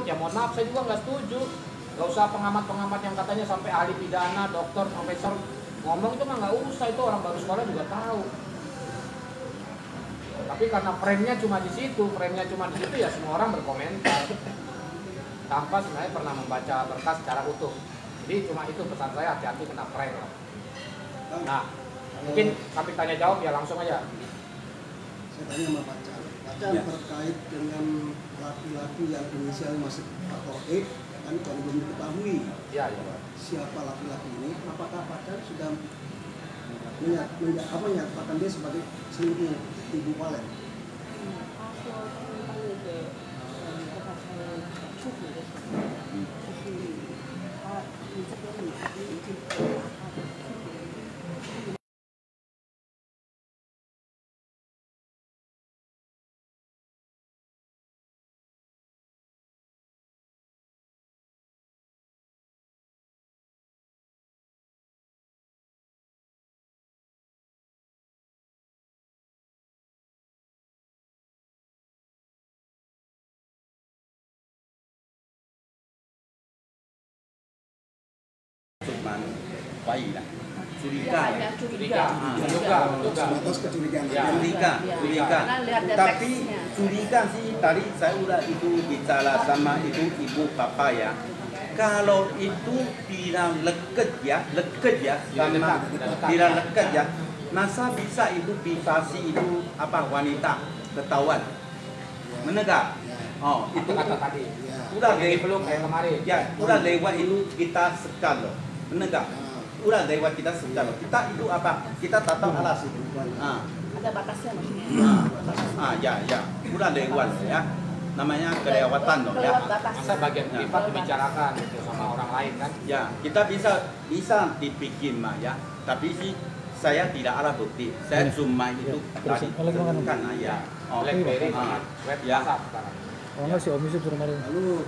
ya mohon maaf saya juga nggak setuju. Gak usah pengamat-pengamat yang katanya sampai ahli pidana, dokter, profesor ngomong itu mah nggak usah, itu orang baru sekolah juga tahu. Tapi karena frame-nya cuma di situ, ya semua orang berkomentar tanpa sebenarnya pernah membaca berkas secara utuh. Jadi cuma itu pesan saya, hati-hati kena frame. Nah, mungkin kami tanya jawab ya langsung aja. Saya tanya sama Pacar ya. Terkait dengan laki-laki yang inisial masih faktor E, kan kalau belum diketahui ya. Siapa laki-laki ini, apakah Pacar sudah menyatakan dia sebagai selingkuh Ibu Valen? Cuman bayi lah, curiga, Sebatas kecurigaan. curiga. Tapi curiga sih tadi saya udah itu bicara sama itu ibu papa ya. Kalau itu tidak leket ya, sama tidak leket ya, masa bisa itu privasi itu apa wanita ketahuan menegak. Oh itu Kata tadi. udah Belum kayak kemarin. ya udah lewat itu kita sekal loh menegak, udah lewat kita sekal loh. Kita itu apa, kita tatap alas itu ada batasnya maksudnya. ya udah lewat ya, namanya kelewatan loh ya. Masa bagian privat dibicarakan gitu sama orang lain kan? Ya kita bisa dibikin mah ya, tapi sih saya tidak ada bukti, saya cuma itu tadi kan ya. BlackBerry sama web ya. WhatsApp sekarang. Oh enggak sih Om Yusuf suruh mari. Lalu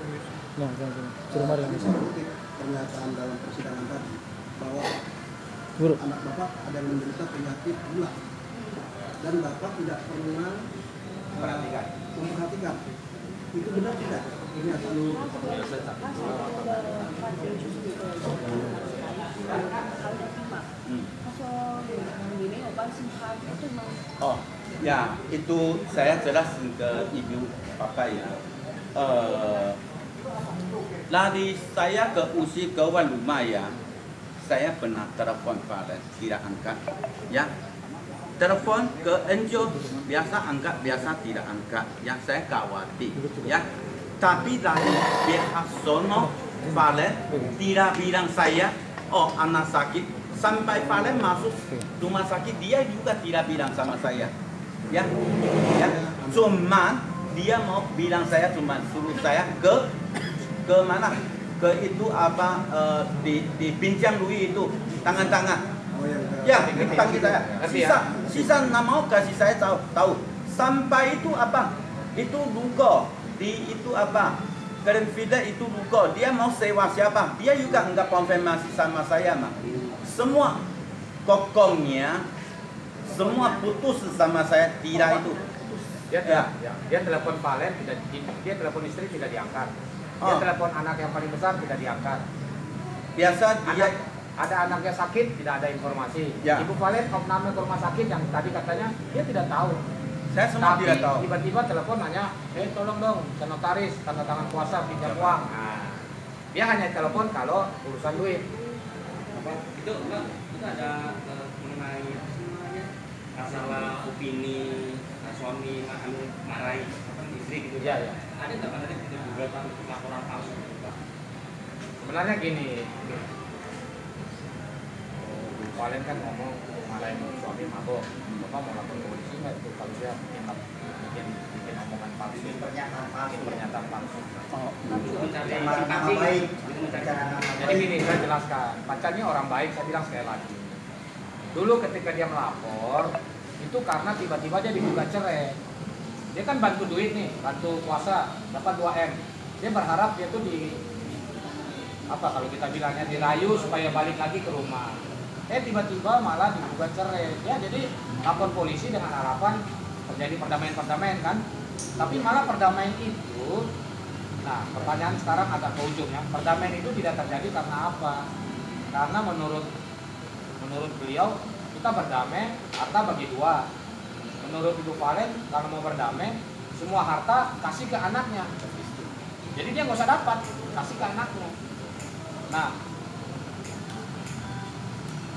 Suruh mari. bisa kutip pernyataan dalam persidangan tadi bahwa Guru. anak Bapak ada yang menderita penyakit gula dan Bapak tidak pernah memperhatikan. Itu benar tidak? Ini asal Oh ya, itu saya jelasin ke ibu papa ya. Lari saya ke usi kawan rumah ya, saya pernah telepon Valen tidak angkat ya. Telepon ke NGO biasa angkat, biasa tidak angkat ya, saya khawatir ya. Tapi dari pihak sono Valen tidak bilang saya, oh anak sakit, sampai Valen masuk rumah sakit dia juga tidak bilang sama saya ya. Cuma dia mau bilang saya, cuma suruh saya ke mana, ke itu apa di pinjam duit itu tangan-tangan ya, panggil saya sisa nggak mau kasih saya tahu sampai itu apa, itu luka di itu apa keren vida itu luka, dia mau sewa siapa, dia juga nggak konfirmasi sama saya mah. Semua kokongnya semua putus sama saya, tidak itu. Dia telepon Valen, dia telepon istri tidak diangkat. Dia telepon anak yang paling besar tidak diangkat. Biasa dia ada anaknya sakit, tidak ada informasi. Ya. Ibu Valen opname ke rumah sakit yang tadi katanya dia tidak tahu. saya semua tidak tahu. Tiba-tiba telepon nanya, tolong dong ke notaris tanda tangan kuasa pinjam uang. Nah, dia hanya telepon kalau urusan duit. Itu ada mengenai masalah opini suami marahi istri gitu. Ya. Ada nggak ada beberapa laporan palsu? Sebenarnya gini, Valen kan ngomong marahin suami mabok. Bapak mau lapor ke polisi nggak itu kalau dia bikin omongan palsu, pernyataan palsu. Jadi gini, saya jelaskan. Pacarnya orang baik, saya bilang sekali lagi. Dulu ketika dia melapor, itu karena tiba-tiba dia digugat cerai. Dia kan bantu duit nih, bantu kuasa, dapat 2M. Dia berharap dia tuh apa kalau kita bilangnya dirayu supaya balik lagi ke rumah. Tiba-tiba malah digugat cerai. Ya jadi lapor polisi dengan harapan terjadi perdamaian kan. Tapi malah perdamaian itu Nah, pertanyaan sekarang agak ke ujung ya. Perdamaian itu tidak terjadi karena apa? Karena menurut beliau kita berdamai, harta bagi dua. Menurut Ibu Valen, kalau mau berdamai, semua harta kasih ke anaknya. Jadi dia nggak usah dapat, kasih ke anaknya. Nah,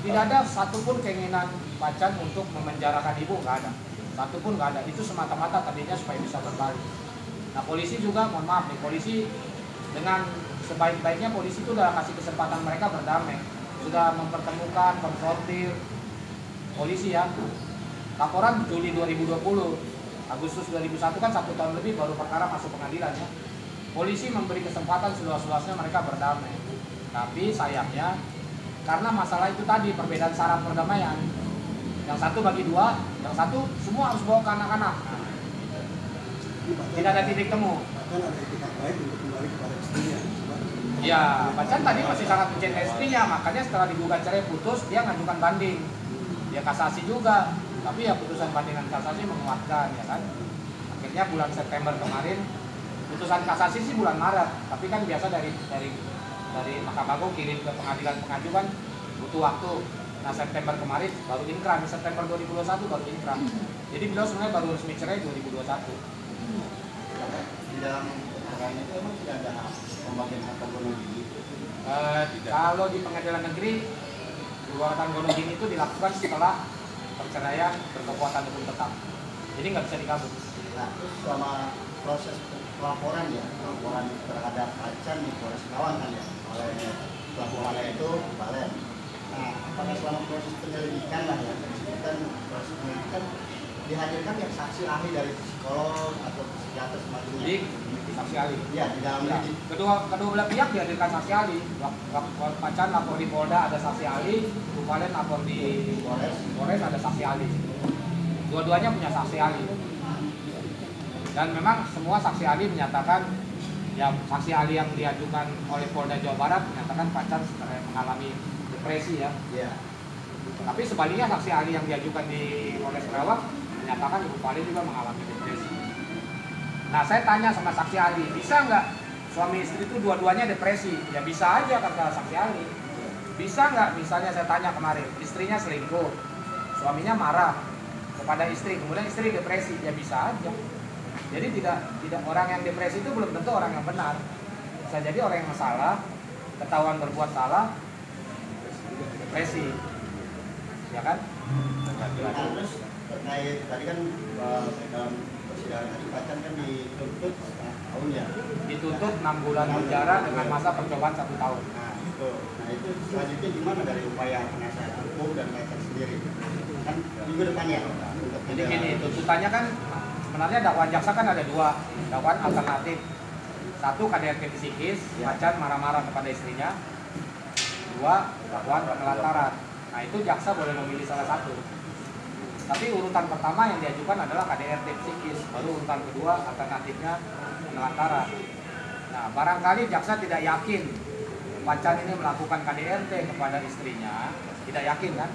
tidak ada satupun keinginan Pacan untuk memenjarakan ibu, nggak ada. Satupun nggak ada. Itu semata-mata tadinya supaya bisa berbalik. Nah, polisi juga, mohon maaf nih, polisi dengan sebaik-baiknya polisi itu udah kasih kesempatan mereka berdamai, sudah mempertemukan, konfrontir. Polisi ya, laporan Juli 2020, Agustus 2001 kan 1 tahun lebih baru perkara masuk pengadilan ya. Polisi memberi kesempatan seluas-luasnya mereka berdamai. Tapi sayangnya karena masalah itu tadi, perbedaan syarat perdamaian. Yang satu bagi dua, yang satu semua harus bawa ke anak-anak. Tidak ada titik temu. Bahkan ada etikat baik untuk kembali kepada istrinya. Ya, Pacan tadi masih sangat mencintai istrinya, makanya setelah digugat cerai putus, dia ngajukan banding. Dia kasasi juga, tapi ya putusan bandingan kasasi menguatkan ya kan. Akhirnya bulan September kemarin, putusan kasasi sih bulan Maret, tapi kan biasa dari Mahkamah Agung kirim ke pengadilan pengajuan butuh waktu. Nah, September kemarin baru inkrah, September 2021 baru inkrah. Jadi beliau sebenarnya baru resmi cerai 2021. Di dalam perkara itu emang tidak ada pembagian harta gonogini? Kalau di pengadilan negeri, perbuatan gonogini itu dilakukan setelah perceraian berkekuatan hukum tetap. Jadi nggak bisa dikabul. Nah, terus selama proses pelaporan terhadap Pacan di Polres Karawang kan ya, oleh pelaporannya itu Valen. Nah, apakah selama proses penyelidikan lah ya, disebutkan proses penyelidikan dihadirkan yang saksi ahli dari psikolog atau psikiater semacamnya? Jadi saksi ahli. Iya, di dalam Ya, kedua belah pihak dihadirkan saksi ahli. Pacan lapor di Polda ada saksi ahli, Bu Valen lapor di Polres ada saksi ahli. Dua-duanya punya saksi ahli. Dan memang semua saksi ahli menyatakan, ya saksi ahli yang diajukan oleh Polda Jawa Barat menyatakan Pacan sebenarnya mengalami depresi ya. Iya. Tapi sebaliknya saksi ahli yang diajukan di Polres Karawang menyatakan Ibu Valen juga mengalami depresi. Nah, saya tanya sama saksi ahli, bisa nggak suami istri itu dua-duanya depresi? Ya bisa aja kata saksi ahli. Bisa nggak misalnya saya tanya kemarin, istrinya selingkuh, suaminya marah kepada istri, kemudian istri depresi? Ya bisa aja. Jadi tidak orang yang depresi itu belum tentu orang yang benar. Bisa jadi orang yang salah, ketahuan berbuat salah, depresi, ya kan? Nah, terus terkait tadi kan dalam persidangan tadi Pacan kan dituntut setengah tahun ya. Dituntut 6 bulan penjara dengan masa percobaan 1 tahun. Nah itu selanjutnya gimana dari upaya penasihat hukum dan Pacan sendiri? Kan minggu depan ya. Jadi gini, tuntutannya kan sebenarnya dakwaan jaksa kan ada dua, dakwaan alternatif. Satu KDRT psikis, Pacan marah-marah kepada istrinya. Dua, dakwaan penelantaran. Nah itu jaksa boleh memilih salah satu. Tapi urutan pertama yang diajukan adalah KDRT psikis, baru urutan kedua alternatifnya penelantaran. Nah barangkali jaksa tidak yakin Pacan ini melakukan KDRT kepada istrinya, tidak yakin kan?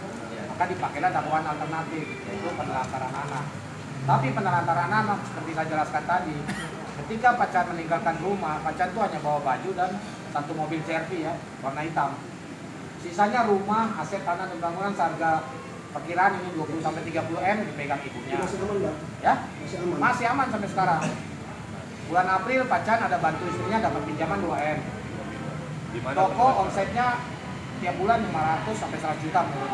Maka dipakailah dakwaan alternatif, yaitu penelantaran anak. Tapi penelantaran anak seperti saya jelaskan tadi, ketika Pacan meninggalkan rumah, Pacan itu hanya bawa baju dan 1 mobil CR-V ya, warna hitam. Sisanya rumah, aset tanah dan bangunan seharga perkiraan ini 20-30 M dipegang ibunya. Masih aman nggak? Ya? Masih aman. Masih aman sampai sekarang. Bulan April Pacan ada bantu istrinya dapat pinjaman 2 M. Toko omsetnya tiap bulan 500 sampai 100 juta menurut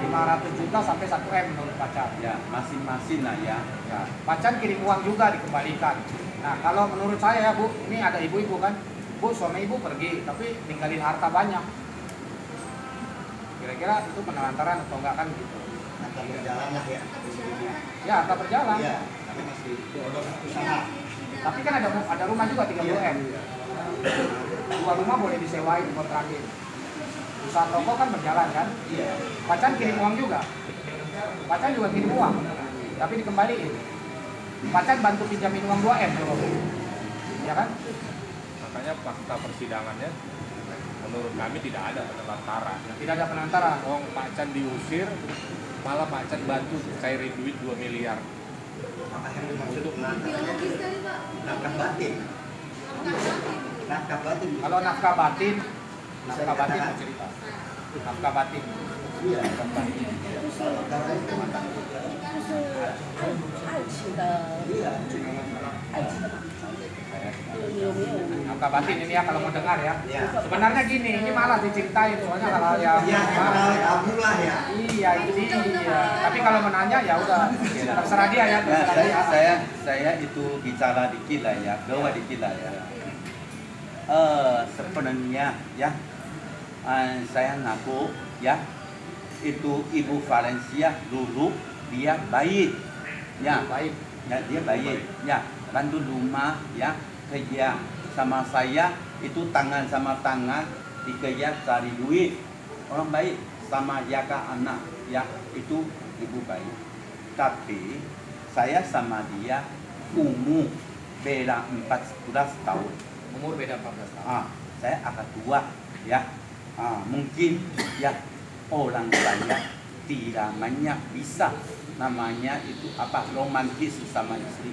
500 juta sampai 1 M menurut Pacan. Ya, masing-masing lah ya. Ya, Pacan kirim uang juga dikembalikan. Nah, kalau menurut saya ya Bu, ini ada ibu-ibu kan, Bu suami ibu pergi tapi ninggalin harta banyak. Kira-kira itu penelantaran atau enggak kan gitu? Akan berjalan lah ya. Ya, harta berjalan. Iya, tapi masih usaha. Tapi kan ada rumah juga 30 M. 2 rumah boleh disewain kontrakin. Usaha toko kan berjalan kan? Iya. Pacan kirim uang juga. Pacan juga kirim uang, tapi dikembaliin. Pacan bantu pinjamin uang 2 M dulu. Ya kan? Makanya fakta persidangannya menurut kami tidak ada penelantaran. Tidak ada penantara. Wong Pacan diusir, malah Pacan bantu cairin duit 2 miliar. Apa yang dimaksud penelantarannya? Langkah batin. Nafkah batin. Kalau nafkah batin mau cerita. Nafkah batin. Iya. 爱情的， Iya. 爱情的嘛，有没有？ Nafkah batin ini ya kalau mau dengar ya. Iya. Sebenarnya gini, ini malah diceritain soalnya kalau yang Iya, kamu lah ya. iya ini dia. Tapi kalau menanya ya udah terserah dia ya. Nah, Terserah dia. saya itu bicara dikit lah ya, bawa dikit lah ya. Sebenarnya ya, saya ngaku ya, itu Ibu Valencia dulu dia baik, ya, Baik. ya dia baik, ya, bantu rumah ya, kerja sama saya itu tangan sama tangan dikerja cari duit, orang baik sama jaga anak, ya itu ibu baik. Tapi saya sama dia umur beda 14 tahun. Umur beda 14 tahun. Saya agak tua ya. Mungkin ya orang saya tidak banyak bisa namanya itu apa romantis sama istri.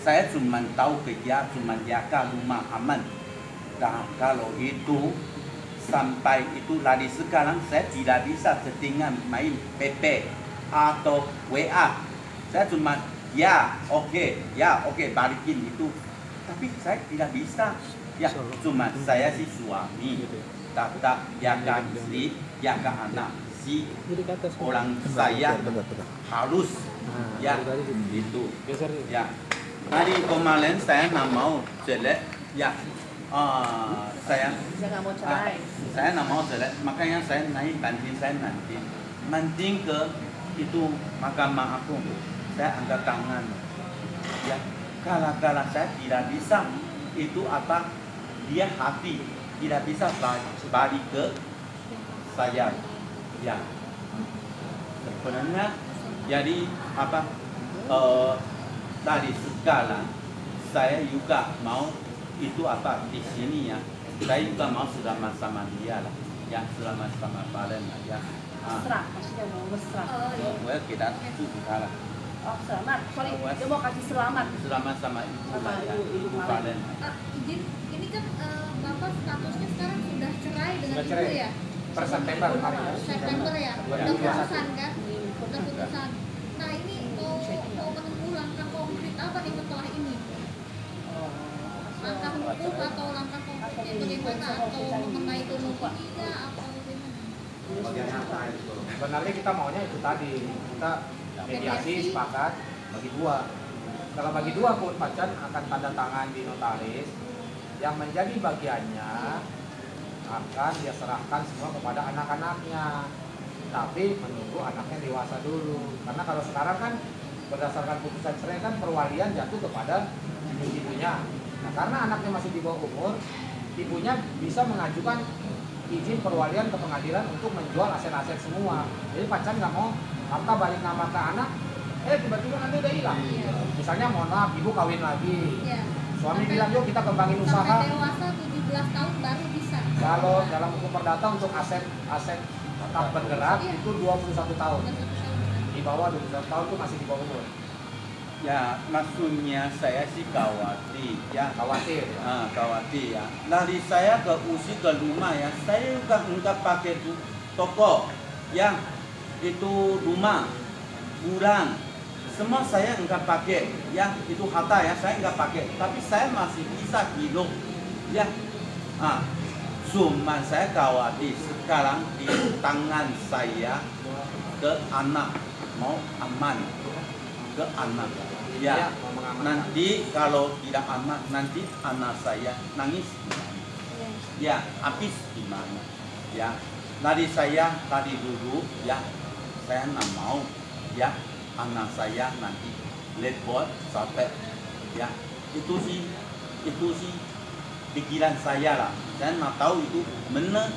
Saya cuma tahu kerja, cuma jaga rumah aman. Dan kalau itu sampai itu dari sekarang saya tidak bisa settingan main PP atau WA. Saya cuma ya oke balikin itu. Tapi saya tidak bisa. Ya cuma saya si suami tetap jaga istri, jaga anak. Si Jadi ke atas. orang saya harus ya itu Geser. ya. Hari kemarin saya nggak mau jelek ya. Saya nggak mau cerai. Saya nggak mau jelek, makanya saya naik banding saya nanti ke itu mahkamah aku, saya angkat tangan ya. Kalau saya tidak bisa itu apa dia hati tidak bisa balik ke saya ya. Sebenarnya jadi apa dari sekarang saya juga mau itu apa di sini ya, saya juga mau selamat sama dia lah ya, selamat sama Valen lah ya. Mesra, maksudnya mau mesra. Well, kita suka lah. Oh, selamat. Sorry, dia mau kasih selamat. Selamat sama ibu lah ya, ibu Valen. Izin, ini kan Bapak statusnya sekarang sudah cerai dengan Sudah ibu cerai. ya? Per September kemarin. September ya? Udah putusan kan? Udah putusan. Nah ini mau menunggu langkah konkret apa nih setelah ini? Langkah hukum atau langkah konkretnya bagaimana? Atau mengenai ekonominya atau bagaimana? Sebenarnya kita maunya itu tadi, kita mediasi sepakat bagi dua. Kalau bagi dua pun pacar akan tanda tangan di notaris, yang menjadi bagiannya akan dia serahkan semua kepada anak-anaknya. Tapi menunggu anaknya dewasa dulu. Karena kalau sekarang kan berdasarkan putusan cerai kan perwalian jatuh kepada ibunya. Nah, karena anaknya masih di bawah umur, ibunya bisa mengajukan izin perwalian ke pengadilan untuk menjual aset-aset semua. Jadi pacar nggak mau harta balik nama ke anak, tiba-tiba nanti udah hilang. Misalnya mohon maaf, ibu kawin lagi. Suami bilang yuk kita kembangin usaha. Sampai dewasa 17 tahun baru bisa. Kalau dalam hukum perdata untuk aset tetap bergerak itu 21 tahun. Di bawah 21 tahun itu masih di bawah umur. Ya, maksudnya saya sih khawatir ya. Khawatir. Khawatir ya. Dari saya ke usi ke rumah ya, saya juga enggak pakai toko yang itu rumah, gudang, semua saya enggak pakai ya, itu harta ya saya enggak pakai. Tapi saya masih bisa hidup ya. Cuma saya khawatir sekarang di tangan saya ke anak mau aman ke anak. Ya, nanti kalau tidak aman, nanti anak saya nangis. Ya, habis gimana? Ya, dari saya tadi dulu, ya, saya nggak mau, ya, anak saya nanti lepot sampai, ya, itu sih pikiran saya lah. Saya nggak tahu itu benar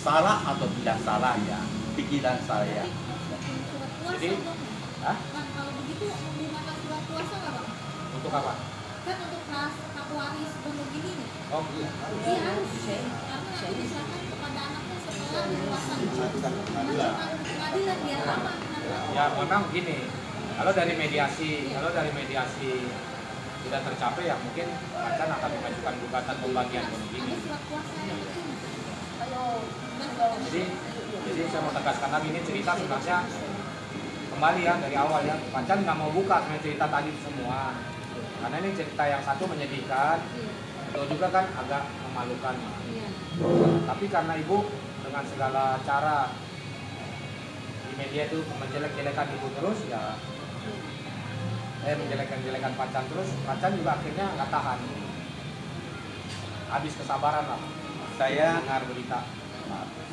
salah atau tidak salah ya, pikiran saya. Jadi, kalau begitu menggunakan surat kuasa nggak Bang? untuk apa? Kan untuk hak waris begini nih. Oh iya. Iya harus. Karena nanti diserahkan kepada anaknya setelah dewasa. Pengadilan biar aman. Ya memang gini. Kalau dari mediasi tidak tercapai, ya mungkin Pacan akan mengajukan gugatan pembagian bonus ini. Jadi saya mau tegaskan lagi, ini cerita sebenarnya kembali ya dari awal ya, Pacan nggak mau buka sebenarnya cerita tadi semua, karena ini cerita yang satu menyedihkan, itu juga kan agak memalukan. Tapi karena ibu dengan segala cara di media itu menjelek-jelekan ibu terus, ya menjelek-jelekan Pacan terus, Pacan juga akhirnya nggak tahan, habis kesabaran lah. Saya dengar berita.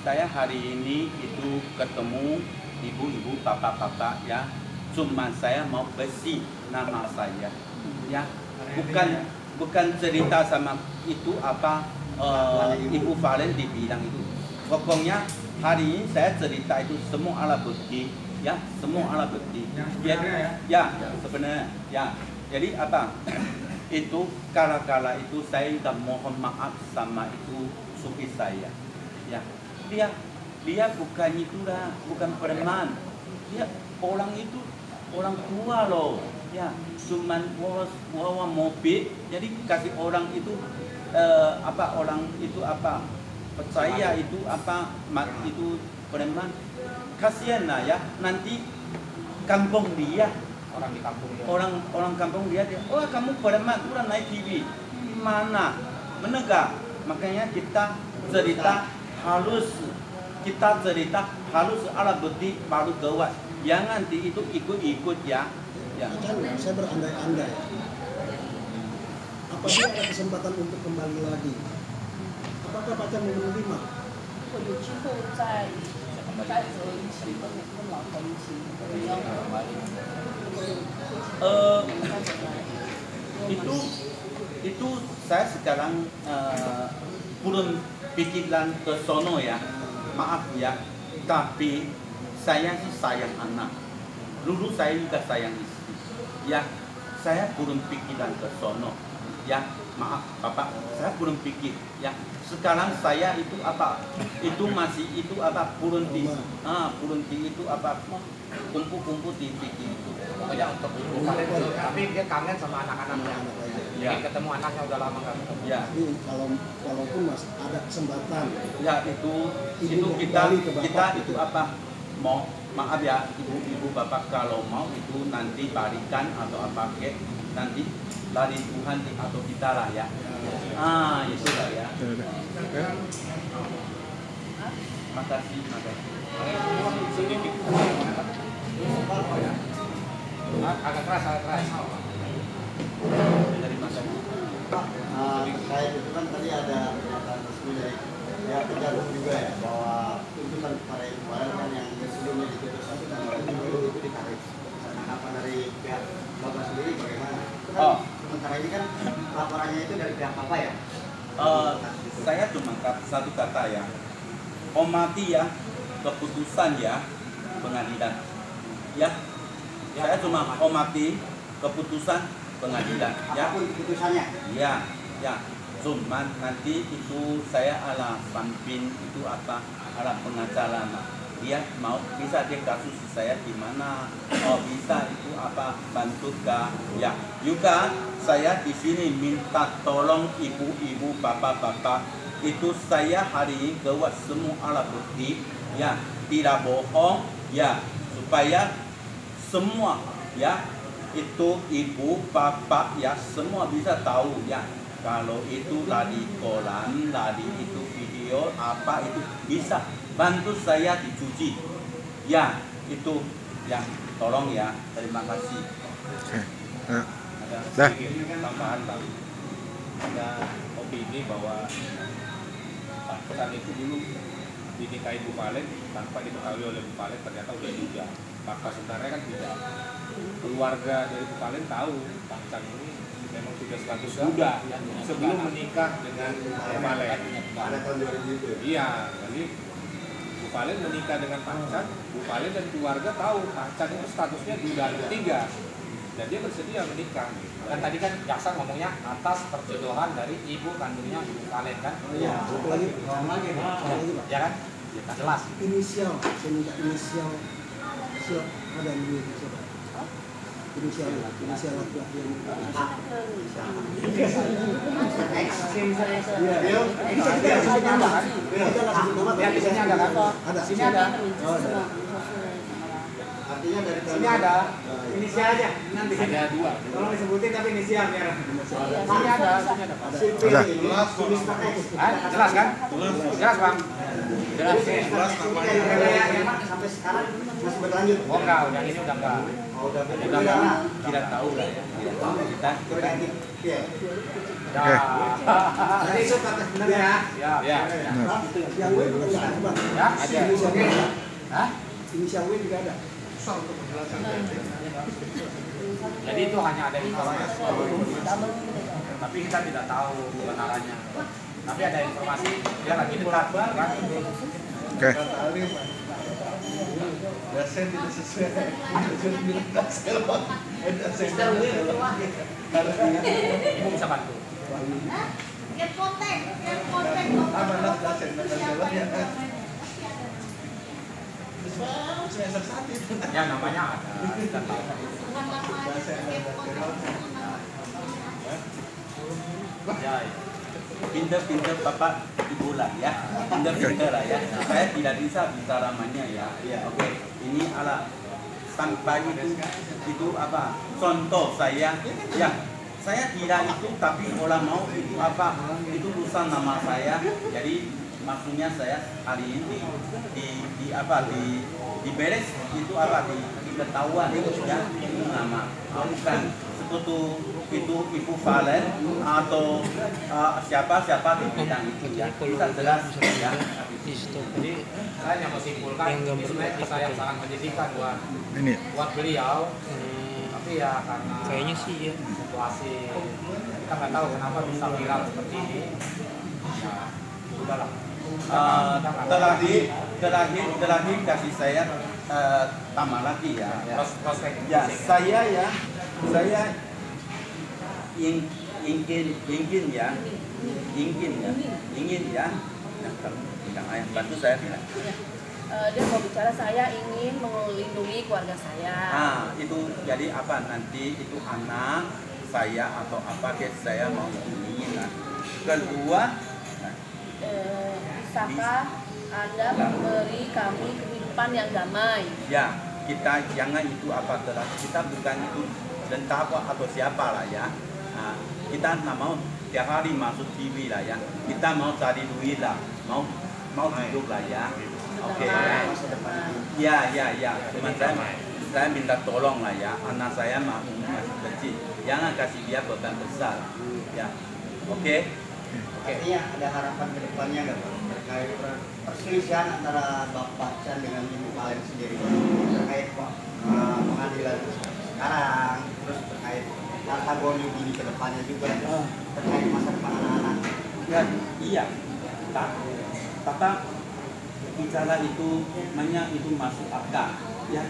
Saya hari ini itu ketemu ibu-ibu, bapak-bapak ya. Cuma saya mau besi nama saya, ya. Bukan cerita sama itu apa Ibu Valen dibilang itu. Pokoknya hari ini saya cerita itu semua alat bukti, ya, semua alat bukti. Ya, sebenarnya, ya. Jadi apa? Itu kala-kala itu saya minta mohon maaf sama itu supir saya, ya. Dia bukan itulah, bukan preman. Dia orang itu orang tua loh, ya. Cuman bawa mobil, jadi kasih orang itu orang itu percaya itu itu preman. Kasihan lah ya, nanti kampung dia, Orang di kampung dia. orang kampung dia, oh kamu preman, udah naik TV, mana menegak. Makanya kita cerita halus alat bukti baru gawat. Jangan itu ikut-ikut ya. Pacan, saya berandai-andai. Apabila ada kesempatan untuk kembali lagi, apakah Pacan mau menerima? 我有机会再择一起跟老公一起，要itu saya sekarang belum pikiran ke sono ya, maaf ya, tapi saya sih sayang anak, dulu saya juga sayang istri, ya, saya belum pikiran ke sono, ya, maaf bapak, saya belum pikir, ya, sekarang saya itu masih belum di itu kumpul-kumpul di pikir itu. Oh ya, untuk ibu Valen itu, tapi dia kangen sama anak-anaknya. Ya. Ingin ketemu anaknya, udah lama nggak ketemu. Ya. Jadi walaupun mas ada kesempatan, Ya itu kita itu mau maaf ya ibu bapak, kalau mau itu nanti balikan atau nanti dari Tuhan atau kita lah ya. Itu lah ya. Makasih. Agak keras. Terima kasih. Pak, terkait itu kan tadi ada pernyataan resmi dari pihak Kejagung juga ya, bahwa tuntutan kepada Ibu Valen kan yang sebelumnya diputuskan itu tanggal 7 itu ditarik. Apa dari pihak Bapak sendiri bagaimana? Itu kan sementara ini kan laporannya itu dari pihak Bapak ya? Saya cuma satu kata ya, hormati ya keputusan ya pengadilan. Ya, saya cuma hormati keputusan pengadilan. Ya, Apapun keputusannya. Ya. Cuman nanti itu saya ala pampin itu ala pengacara. Dia bisa dia kasus saya di mana, bisa itu bantu kah? Ya, juga saya di sini minta tolong ibu-ibu, bapak-bapak, itu saya hari ini gawat semua alat bukti, ya, tidak bohong, ya, supaya semua, ya, itu ibu, bapak, ya, semua bisa tahu, ya, kalau itu lari koran, lari itu video, itu bisa bantu saya dicuci, ya, itu, ya, tolong ya, terima kasih. Ada sedikit tambahan Bang. Ada opini bahwa Pacan itu dulu dinikahi Bu Valen tanpa diketahui oleh Bu Valen, ternyata udah juga. Maka sebenarnya kan tidak. Keluarga dari Bu Valen tahu Pacan ini memang sudah status duda sebelum menikah dengan Bu Valen. Pada tahun 2000 itu. Iya, jadi Bu Valen menikah dengan Pacan, Bu Valen dan keluarga tahu Pacan itu statusnya duda ketiga dan dia bersedia menikah. Dan tadi kan jaksa ngomongnya atas perjodohan dari ibu kandungnya Ibu Valen kan? Iya. Satu lagi, Pak. Ya kan? Ya, jelas. Inisial, saya minta inisial. Siap, ada ini siapa? inisial laki-laki yang Lihat di sini ada kan? ada. Sini ada. Artinya dari Sini ada. Inisial aja. Nanti ada 2. Tolong disebutin tapi inisial biar. Sini ada. Sini ada. Jelas kan? Jelas Bang. Jelas. sampai sekarang masih berlanjut. Oh enggak, yang ini udah enggak. Udah Tidak tahu lah ya. Tidak tahu. Kita Iya. Jadi itu kata sebenarnya. Ya. Ya. Yang W juga ada, Bang. Ya, ada. Inisial W ada. Hah? Inisial W juga ada. Jadi itu hanya ada informasi. Tapi kita tidak tahu kebenarannya. Tapi ada informasi dia lagi dekat kan? Oke. Dosen tidak sesuai. Dosen bilang dosen. Ibu bisa bantu. Get konten. Apa nak dosen ya? Semester 1 itu. Ya namanya ada. Kita tahu. Ya. pinter-pinter Bapak Ibu lah ya. Pinter-pinter lah ya. Saya tidak bisa bicara namanya ya. Oke. Ini ala tanpa itu apa? Contoh saya ya. Saya tidak itu tapi orang mau itu apa? Itu urusan nama saya. Jadi maksudnya saya hari ini di apa di beres itu apa di ketahuan itu ya itu nama bukan sekutu itu Ibu Valen atau siapa di bidang itu ya kita jelas ya. Jadi saya hanya mau simpulkan sebenarnya kisah yang sangat menyedihkan buat beliau. Tapi ya karena Kayaknya sih ya. situasi kita nggak tahu kenapa bisa viral seperti ini. Ya, udahlah. Terakhir kasih saya tambah lagi ya. Prospek. Ya saya ingin ya. Bintang ayah bantu saya bilang. Dia mau bicara, saya ingin melindungi keluarga saya. Itu jadi apa nanti itu anak saya atau apa saya mau lindungi lah. Kedua, bisakah Anda memberi kami kehidupan yang damai? ya kita jangan itu apa telah kita bukan itu tentara atau siapa lah ya. Kita nggak mau tiap hari masuk TV lah ya. Kita mau cari duit lah, mau hidup lah ya. Oke. Ya. Cuma saya minta tolong lah ya. Anak saya masih kecil. Jangan kasih dia beban besar. Ya. Oke. Artinya ada harapan ke depannya nggak Pak? Terkait perselisihan antara Bapak Chan dengan Ibu Valen sendiri terkait pengadilan sekarang, terus terkait antagoni ini ke depannya juga terkait masa depan anak-anak. Ya, iya. Kata bicara itu namanya itu masuk akal. Ya,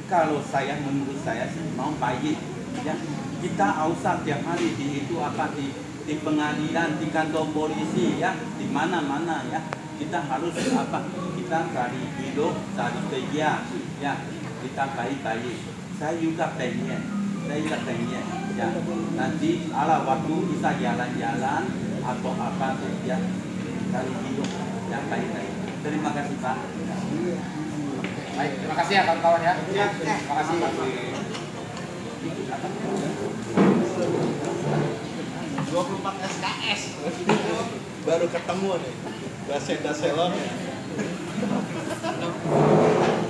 kalau saya menurut saya sih mau baik. Ya, kita usah tiap hari di itu apa di pengadilan, di kantor polisi ya, di mana-mana ya. Kita harus apa? Kita cari hidup, cari kerja ya. Kita baik-baik. Saya juga pengen ya. Nanti ala waktu bisa jalan-jalan atau apa ya, cari hidup ya baik-baik. Terima kasih Pak. Baik, terima kasih ya kawan-kawan ya. Terima kasih. 24 SKS. Baru ketemu nih. Daselon.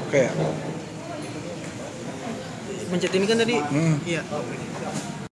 Oke. Mencet ini kan tadi? Iya.